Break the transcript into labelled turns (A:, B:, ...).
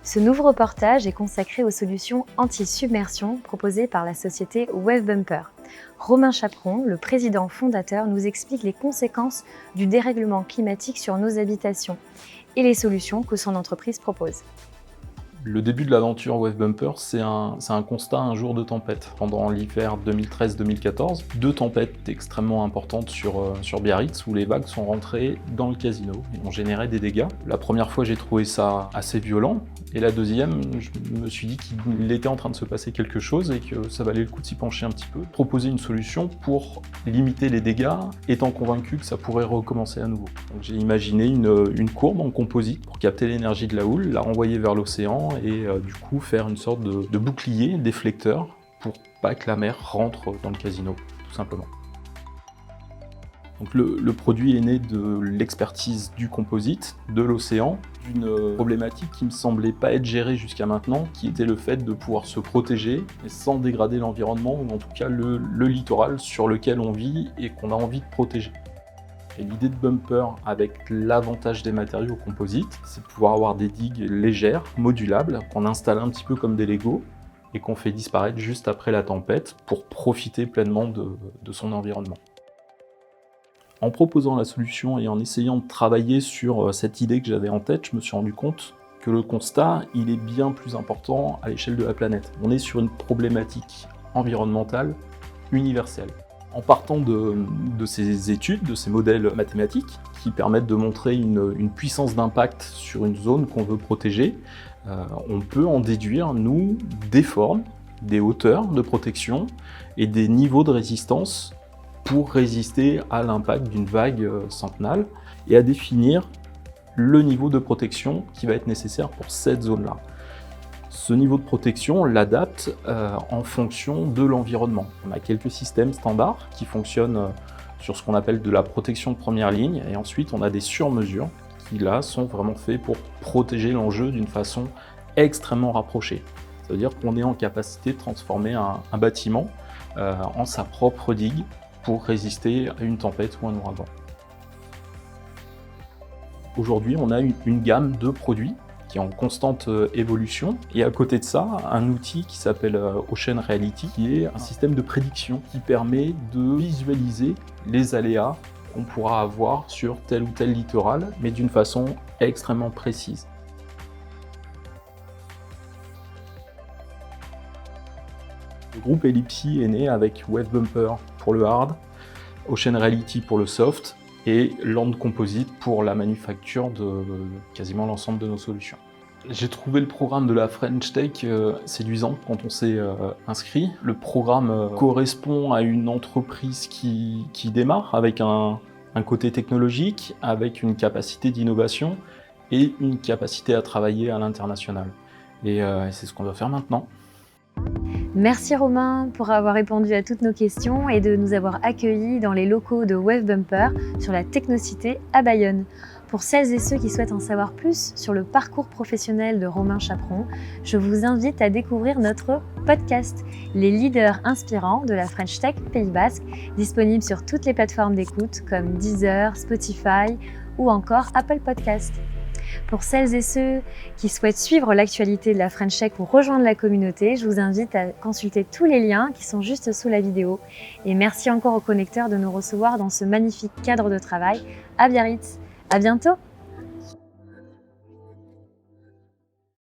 A: Ce nouveau reportage est consacré aux solutions anti-submersion proposées par la société WaveBumper. Romain Chaperon, le président fondateur, nous explique les conséquences du dérèglement climatique sur nos habitations et les solutions que son entreprise propose.
B: Le début de l'aventure WaveBumper, c'est un constat un jour de tempête. Pendant l'hiver 2013-2014, deux tempêtes extrêmement importantes sur Biarritz, où les vagues sont rentrées dans le casino et ont généré des dégâts. La première fois, j'ai trouvé ça assez violent, et la deuxième, je me suis dit qu'il était en train de se passer quelque chose et que ça valait le coup de s'y pencher un petit peu. Proposer une solution pour limiter les dégâts, étant convaincu que ça pourrait recommencer à nouveau. Donc j'ai imaginé une courbe en composite pour capter l'énergie de la houle, la renvoyer vers l'océan et du coup faire une sorte de bouclier déflecteur pour pas que la mer rentre dans le casino, tout simplement. Donc le produit est né de l'expertise du composite, de l'océan, d'une problématique qui me semblait pas être gérée jusqu'à maintenant, qui était le fait de pouvoir se protéger mais sans dégrader l'environnement, ou en tout cas le littoral sur lequel on vit et qu'on a envie de protéger. Et l'idée de Bumper, avec l'avantage des matériaux composites, c'est de pouvoir avoir des digues légères, modulables, qu'on installe un petit peu comme des Lego et qu'on fait disparaître juste après la tempête pour profiter pleinement de son environnement. En proposant la solution et en essayant de travailler sur cette idée que j'avais en tête, je me suis rendu compte que le constat, il est bien plus important à l'échelle de la planète. On est sur une problématique environnementale universelle. En partant de ces études, de ces modèles mathématiques qui permettent de montrer une puissance d'impact sur une zone qu'on veut protéger, on peut en déduire, nous, des formes, des hauteurs de protection et des niveaux de résistance pour résister à l'impact d'une vague centenale et à définir le niveau de protection qui va être nécessaire pour cette zone-là. Ce niveau de protection, on l'adapte en fonction de l'environnement. On a quelques systèmes standards qui fonctionnent sur ce qu'on appelle de la protection de première ligne, et ensuite on a des sur-mesures qui là sont vraiment faits pour protéger l'enjeu d'une façon extrêmement rapprochée. Ça veut dire qu'on est en capacité de transformer un bâtiment en sa propre digue pour résister à une tempête ou un ouragan. Aujourd'hui, on a une gamme de produits qui est en constante évolution, et à côté de ça, un outil qui s'appelle Ocean Reality, qui est un système de prédiction qui permet de visualiser les aléas qu'on pourra avoir sur tel ou tel littoral, mais d'une façon extrêmement précise. Le groupe Ellipsi est né avec WaveBumper pour le hard, Ocean Reality pour le soft, et Land Composite pour la manufacture de quasiment l'ensemble de nos solutions. J'ai trouvé le programme de la French Tech séduisant quand on s'est inscrit. Le programme correspond à une entreprise qui démarre avec un côté technologique, avec une capacité d'innovation et une capacité à travailler à l'international. Et c'est ce qu'on doit faire maintenant.
A: Merci Romain pour avoir répondu à toutes nos questions et de nous avoir accueillis dans les locaux de WaveBumper sur la Technocité à Bayonne. Pour celles et ceux qui souhaitent en savoir plus sur le parcours professionnel de Romain Chaperon, je vous invite à découvrir notre podcast, Les leaders inspirants de la French Tech Pays Basque, disponible sur toutes les plateformes d'écoute comme Deezer, Spotify ou encore Apple Podcast. Pour celles et ceux qui souhaitent suivre l'actualité de la French Tech ou rejoindre la communauté, je vous invite à consulter tous les liens qui sont juste sous la vidéo. Et merci encore aux connecteurs de nous recevoir dans ce magnifique cadre de travail à Biarritz. À bientôt!